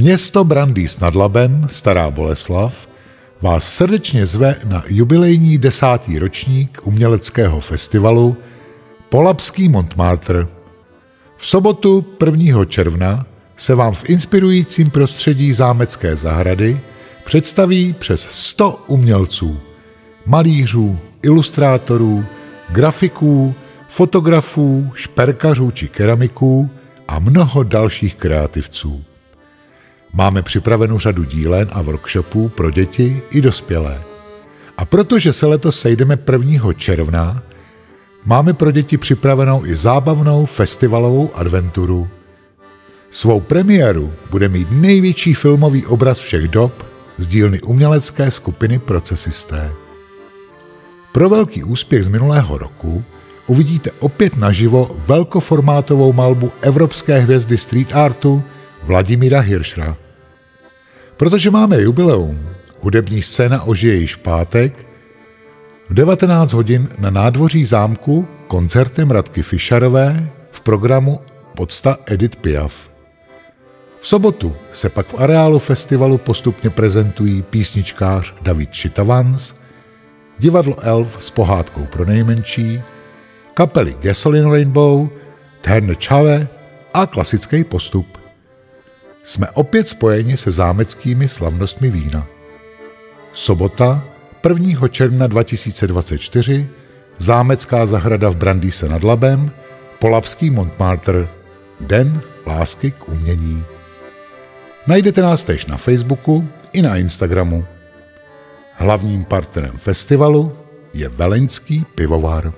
Město Brandýs nad Labem, Stará Boleslav, vás srdečně zve na jubilejní 10. ročník uměleckého festivalu Polabský Montmartre. V sobotu 1. června se vám v inspirujícím prostředí zámecké zahrady představí přes 100 umělců, malířů, ilustrátorů, grafiků, fotografů, šperkařů či keramiků a mnoho dalších kreativců. Máme připravenou řadu dílen a workshopů pro děti i dospělé. A protože se letos sejdeme 1. června, máme pro děti připravenou i zábavnou festivalovou adventuru. Svou premiéru bude mít největší filmový obraz všech dob z dílny umělecké skupiny Procesisté. Pro velký úspěch z minulého roku uvidíte opět naživo velkoformátovou malbu evropské hvězdy street artu Vladimíra Hirschera. Protože máme jubileum, hudební scéna ožije již v pátek v 19 hodin na nádvoří zámku koncertem Radky Fischerové v programu Podsta Edith Piaf. V sobotu se pak v areálu festivalu postupně prezentují písničkář David Šitavans, divadlo Elf s pohádkou pro nejmenší, kapely Gasoline Rainbow, Terne Čave a klasický postup. Jsme opět spojeni se zámeckými slavnostmi vína. Sobota 1. června 2024, zámecká zahrada v Brandýse nad Labem, Polabský Montmartre, Den lásky k umění. Najdete nás též na Facebooku i na Instagramu. Hlavním partnerem festivalu je Veleňský pivovar.